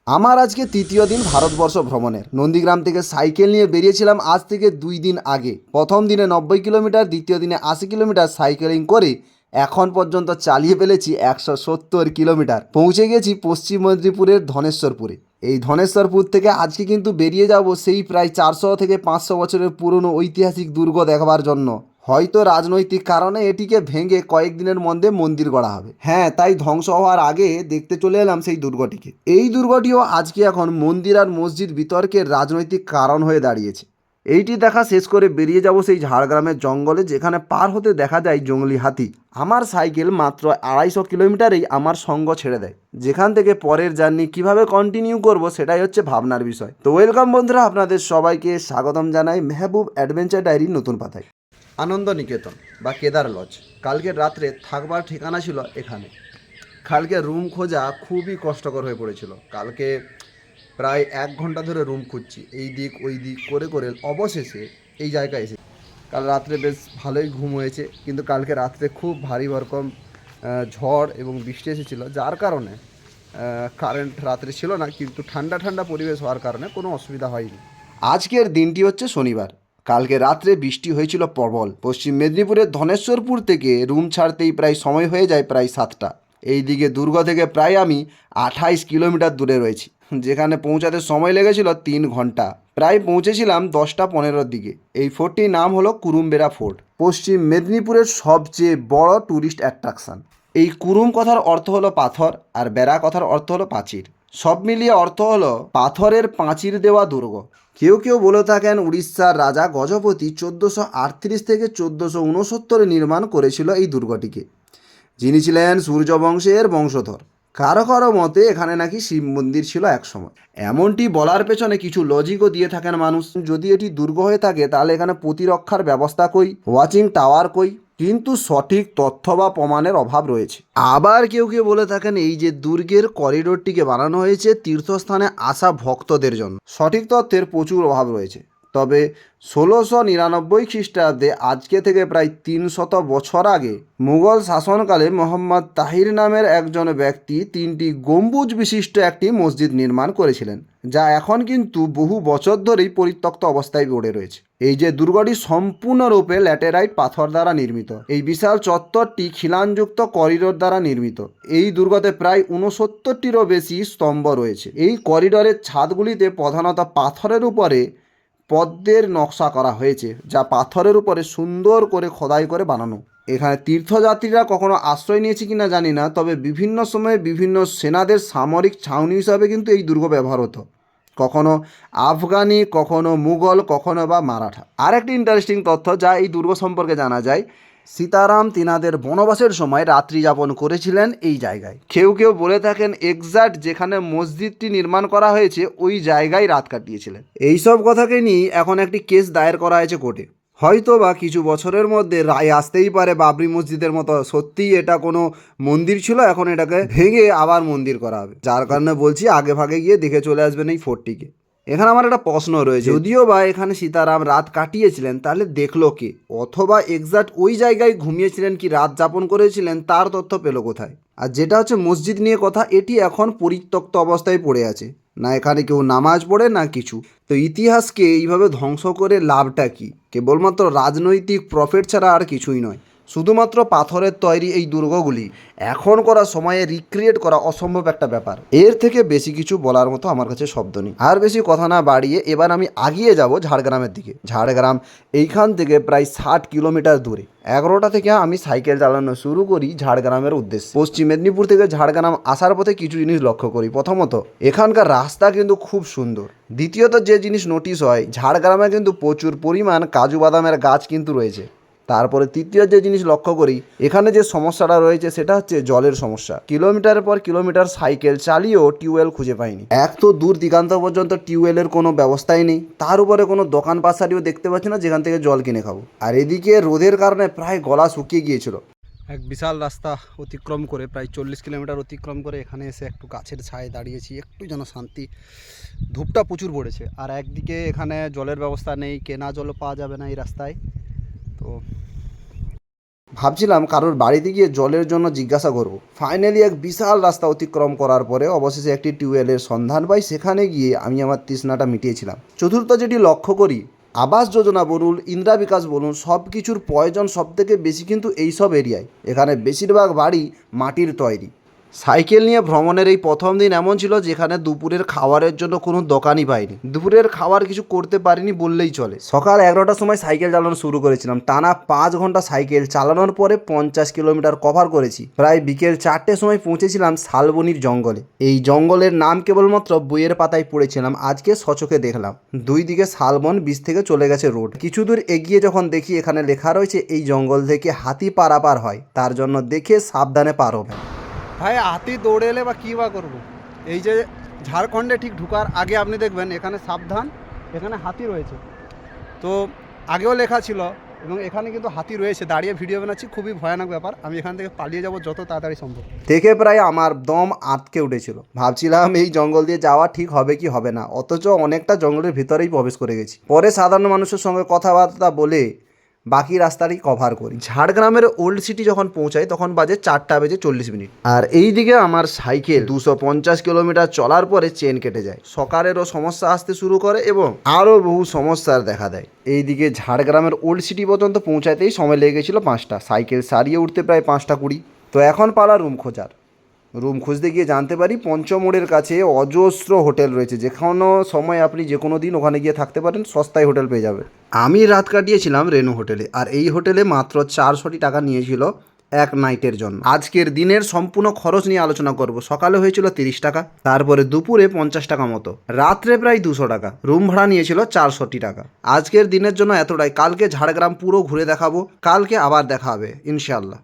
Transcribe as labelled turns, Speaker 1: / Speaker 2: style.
Speaker 1: আমার আজকে তৃতীয় দিন ভারতবর্ষ ভ্রমণের। নন্দীগ্রাম থেকে সাইকেল নিয়ে বেরিয়েছিলাম আজ থেকে 2 দিন আগে। প্রথম দিনে 90 কিলোমিটার, দ্বিতীয় দিনে 80 কিলোমিটার সাইকেলিং করে এখন পর্যন্ত চালিয়ে ফেলেছি 170 কিলোমিটার। পৌঁছে গেছি পশ্চিম মেদিনীপুরের ধনেশ্বরপুরে। এই ধনেশ্বরপুর থেকে আজকে কিন্তু বেরিয়ে যাব সেই প্রায় 400 থেকে 500 বছরের পুরনো ঐতিহাসিক দুর্গ দেখবার জন্য। হয়তো রাজনৈতিক কারণে এটিকে ভেঙে কয়েকদিনের মধ্যে মন্দির গড়া হবে। হ্যাঁ, তাই ধ্বংস হওয়ার আগে দেখতে চলে এলাম সেই দুর্গটিকে। এই দুর্গটিও আজকে এখন মন্দির আর মসজিদ বিতর্কের রাজনৈতিক কারণ হয়ে দাঁড়িয়েছে। এইটি দেখা শেষ করে বেরিয়ে যাব সেই ঝাড়গ্রামের জঙ্গলে, যেখানে পার হতে দেখা যায় জঙ্গলি হাতি। আমার সাইকেল মাত্র 250 কিলোমিটারেই আমার সঙ্গ ছেড়ে দেয়। যেখান থেকে পরের জার্নি কিভাবে কন্টিনিউ করব সেটাই হচ্ছে ভাবনার বিষয়। তো ওয়েলকাম বন্ধুরা, আপনাদের সবাইকে স্বাগতম জানাই মেহবুব অ্যাডভেঞ্চার ডায়েরির নতুন পাতায়। আনন্দ নিকেতন বা কেদার লজ, কালকের রাত্রে থাকবার ঠিকানা ছিল এখানে। কালকে রুম খোঁজা খুবই কষ্টকর হয়ে পড়েছিল। কালকে প্রায় 1 ঘন্টা ধরে রুম খুঁজছি, এই দিক ওই দিক করে করে অবশেষে এই জায়গায় এসে। কাল রাত্রে বেশ ভালোই ঘুম হয়েছে, কিন্তু কালকে রাত্রে খুব ভারী ভরকম ঝড় এবং বৃষ্টি এসেছিলো, যার কারণে কারেন্ট রাত্রে ছিল না, কিন্তু ঠান্ডা ঠান্ডা পরিবেশ হওয়ার কারণে কোনো অসুবিধা হয়নি। আজকের দিনটি হচ্ছে শনিবার। কালকে রাত্রে বৃষ্টি হয়েছিল প্রবল। পশ্চিম মেদিনীপুরের ধনেশ্বরপুর থেকে রুম ছাড়তেই প্রায় সময় হয়ে যায় প্রায় 7টা। এই দিকে দুর্গ থেকে প্রায় আমি 28 কিলোমিটার দূরে রয়েছি, যেখানে পৌঁছাতে সময় লেগেছিল 3 ঘন্টা। প্রায় পৌঁছেছিলাম 10টা 15-র দিকে। এই ফোর্টটির নাম হলো কুরুমবেড়া ফোর্ট, পশ্চিম মেদিনীপুরের সবচেয়ে বড় ট্যুরিস্ট অ্যাট্রাকশন। এই কুরুম কথার অর্থ হলো পাথর, আর বেড়া কথার অর্থ হলো প্রাচীর। সব মিলিয়ে অর্থ হলো পাথরের প্রাচীর দেওয়া দুর্গ। কেউ কেউ বলে থাকেন উড়িষ্যার রাজা গজপতি 1438 থেকে 1469 নির্মাণ করেছিল এই দুর্গটিকে, যিনি ছিলেন সূর্যবংশের বংশধর। কারো কারো মতে এখানে নাকি শিব মন্দির ছিল একসময়। এমনটি বলার পেছনে কিছু লজিকও দিয়ে থাকেন মানুষ। যদি এটি দুর্গ হয়ে থাকে তাহলে এখানে প্রতিরক্ষার ব্যবস্থা কই, ওয়াচিং টাওয়ার কই, কিন্তু সঠিক তথ্য বা প্রমাণের অভাব রয়েছে। আবার কেউ কেউ বলে থাকেন এই যে দুর্গের করিডোরটিকে বানানো হয়েছে তীর্থস্থানে আসা ভক্তদের জন্য। সঠিক তথ্যের প্রচুর অভাব রয়েছে। তবে 1699 খ্রিস্টাব্দে, আজকে থেকে প্রায় 300 বছর আগে, মুঘল শাসনকালে মোহাম্মদ তাহির নামের একজন ব্যক্তি 3টি গম্বুজ বিশিষ্ট একটি মসজিদ নির্মাণ করেছিলেন, যা এখন কিন্তু বহু বছর ধরেই পরিত্যক্ত অবস্থায় পড়ে রয়েছে। এই যে দুর্গটি সম্পূর্ণরূপে ল্যাটেরাইট পাথর দ্বারা নির্মিত। এই বিশাল চত্বরটি খিলানযুক্ত করিডোর দ্বারা নির্মিত। এই দুর্গতে প্রায় 69টিরও বেশি স্তম্ভ রয়েছে। এই করিডোরের ছাদগুলিতে প্রধানত পাথরের উপরে পদ্মের নকশা করা হয়েছে, যা পাথরের উপরে সুন্দর করে খোদাই করে বানানো। এখানে তীর্থযাত্রীরা কখনো আশ্রয় নিয়েছে কিনা জানি না, তবে বিভিন্ন সময়ে বিভিন্ন সেনাদের সামরিক ছাউনি হিসাবে কিন্তু এই দুর্গ ব্যবহার হতো। কখনো আফগানি, কখনো মুঘল, কখনো বা মারাঠা। আর একটি ইন্টারেস্টিং তথ্য যা এই দুর্গ সম্পর্কে জানা যায়, সীতারাম তিনাদের বনবাসের সময় রাত্রি যাপন করেছিলেন এই জায়গায়। কেউ কেউ বলে থাকেন এক্স্যাক্ট যেখানে মসজিদটি নির্মাণ করা হয়েছে ওই জায়গায় রাত কাটিয়েছিলেন। এইসব কথাকে নিয়ে এখন একটি কেস দায়ের করা হয়েছে কোর্টে। হয়তো বা কিছু বছরের মধ্যে রায় আসতেই পারে বাবরি মসজিদের মতো সত্যিই এটা কোনো মন্দির ছিল, এখন এটাকে ভেঙে আবার মন্দির করা হবে। যার কারণে বলছি আগে ভাগে গিয়ে দেখে চলে আসবেন এই ফোর্টটিকে। এখানে আমার একটা প্রশ্ন রয়েছে, যদিও বা এখানে সীতারাম রাত কাটিয়েছিলেন, তাহলে দেখলো কে? অথবা এক্সাক্ট ওই জায়গায় ঘুমিয়েছিলেন কি রাত যাপন করেছিলেন, তার তথ্য পেলো কোথায়? আর যেটা হচ্ছে মসজিদ নিয়ে কথা, এটি এখন পরিত্যক্ত অবস্থায় পড়ে আছে। না এখানে কেউ নামাজ পড়ে না কিছু। তো ইতিহাসকে এইভাবে ধ্বংস করে লাভটা কি? কেবলমাত্র রাজনৈতিক প্রফিট ছাড়া আর কিছুই নয়। শুধুমাত্র পাথরের তৈরি এই দুর্গগুলি এখন করা সময়ে রিক্রিয়েট করা অসম্ভব একটা ব্যাপার। এর থেকে বেশি কিছু বলার মতো আমার কাছে শব্দ নেই। আর বেশি কথা না বাড়িয়ে এবার আমি আগিয়ে যাব ঝাড়গ্রামের দিকে। ঝাড়গ্রাম এইখান থেকে প্রায় 60 কিলোমিটার দূরে। 11টা থেকে আমি সাইকেল চালানো শুরু করি ঝাড়গ্রামের উদ্দেশ্যে। পশ্চিম মেদিনীপুর থেকে ঝাড়গ্রাম আসার পথে কিছু জিনিস লক্ষ্য করি। প্রথমত, এখানকার রাস্তা কিন্তু খুব সুন্দর। দ্বিতীয়ত, যে জিনিস নোটিশ হয়, ঝাড়গ্রামে কিন্তু প্রচুর পরিমাণ কাজু বাদামের গাছ কিন্তু রয়েছে। তারপরে তৃতীয় যে জিনিস লক্ষ্য করি, এখানে যে সমস্যাটা রয়েছে সেটা হচ্ছে জলের সমস্যা। কিলোমিটারের পর কিলোমিটার সাইকেল চালিয়েও টিউবওয়েল খুঁজে পাইনি। এক তো দূর দিগান্ত পর্যন্ত টিউবওয়েলের কোনো ব্যবস্থাই নেই, তার উপরে কোনো দোকান পাশারিও দেখতে পাচ্ছি না যেখান থেকে জল কিনে খাবো। আর এদিকে রোদের কারণে প্রায় গলা শুকিয়ে গিয়েছিল। এক বিশাল রাস্তা অতিক্রম করে, প্রায় 40 কিলোমিটার অতিক্রম করে এখানে এসে একটু গাছের ছায়ে দাঁড়িয়েছি, একটু যেন শান্তি। ধূপটা প্রচুর পড়েছে, আর একদিকে এখানে জলের ব্যবস্থা নেই, কেনা জলও পাওয়া যাবে না এই রাস্তায়। তো ভাবছিলাম কারোর বাড়িতে গিয়ে জলের জন্য জিজ্ঞাসা করব। ফাইনালি এক বিশাল রাস্তা অতিক্রম করার পরে অবশেষে একটি টিউবওয়েলের সন্ধান পাই। সেখানে গিয়ে আমি আমার তৃষ্ণাটা মিটিয়েছিলাম। চতুর্থ যেটি লক্ষ্য করি, আবাস যোজনা বলুন, ইন্দিরা বিকাশ বলুন, সব কিছুর প্রয়োজন সব থেকে বেশি কিন্তু এইসব এরিয়ায়। এখানে বেশিরভাগ বাড়ি মাটির তৈরি। সাইকেল নিয়ে ভ্রমণের এই প্রথম দিন এমন ছিল যেখানে দুপুরের খাবারের জন্য কোনো দোকানই পাইনি। দুপুরের খাবার কিছু করতে পারিনি বললেই চলে। সকাল 11টার সময় সাইকেল চালানো শুরু করেছিলাম। টানা 5 ঘন্টা সাইকেল চালানোর পরে 50 কিলোমিটার কভার করেছি। প্রায় বিকেল 4টের সময় পৌঁছেছিলাম শালবনির জঙ্গলে। এই জঙ্গলের নাম কেবলমাত্র বইয়ের পাতায় পড়েছিলাম, আজকে সচক্ষে দেখলাম। দুই দিকে শালবন, বীজ থেকে চলে গেছে রোড। কিছু দূর এগিয়ে যখন দেখি এখানে লেখা রয়েছে এই জঙ্গল থেকে হাতি পারাপার হয়, তার জন্য দেখে সাবধানে পার হবে। ভাই হাতি দৌড়ে এলে বা কী বা করবো, এই যে ঝাড়খণ্ডে ঠিক ঢুকার আগে আপনি দেখবেন এখানে সাবধান, এখানে হাতি রয়েছে। তো আগেও লেখা ছিল এবং এখানে কিন্তু হাতি রয়েছে। দাঁড়িয়ে ভিডিও বানাচ্ছি, খুবই ভয়ানক ব্যাপার। আমি এখান থেকে পালিয়ে যাব যত তাড়াতাড়ি সম্ভব। দেখে প্রায় আমার দম আটকে উঠেছিল। ভাবছিলাম এই জঙ্গল দিয়ে যাওয়া ঠিক হবে কি হবে না, অথচ অনেকটা জঙ্গলের ভিতরেই প্রবেশ করে গেছি। পরে সাধারণ মানুষের সঙ্গে কথাবার্তা বলে বাকি রাস্তাটি কভার করি। ঝাড়গ্রামের ওল্ড সিটি যখন পৌঁছাই তখন বাজে 4:40। আর এই দিকে আমার সাইকেল 250 কিলোমিটার চলার পরে চেন কেটে যায়। সকালেরও সমস্যা আসতে শুরু করে এবং আরও বহু সমস্যার দেখা দেয়। এইদিকে ঝাড়গ্রামের ওল্ড সিটি পর্যন্ত পৌঁছাতেই সময় লেগে গেছিলো 5টা। সাইকেল সারিয়ে উঠতে প্রায় 5:20। তো এখন পালা রুম খোঁজার। রুম খুঁজতে গিয়ে জানতে পারি পঞ্চমোড়ের কাছে অজস্র হোটেল রয়েছে, যেখানে সময় আপনি যে কোনো দিন ওখানে গিয়ে থাকতে পারেন, সস্তায় হোটেল পেয়ে যাবেন। আমি রাত কাটিয়েছিলাম রেনু হোটেলে, আর এই হোটেলে মাত্র 400 টাকা নিয়েছিল এক নাইটের জন্য। আজকের দিনের সম্পূর্ণ খরচ নিয়ে আলোচনা করব। সকালে হয়েছিল 30 টাকা, তারপরে দুপুরে 50 টাকা মতো, রাত্রে প্রায় 200 টাকা। রুম ভাড়া নিয়েছিল 400 টাকা। আজকের দিনের জন্য এতটাই। কালকে ঝাড়গ্রাম পুরো ঘুরে দেখাবো। কালকে আবার দেখা হবে ইনশাল্লাহ।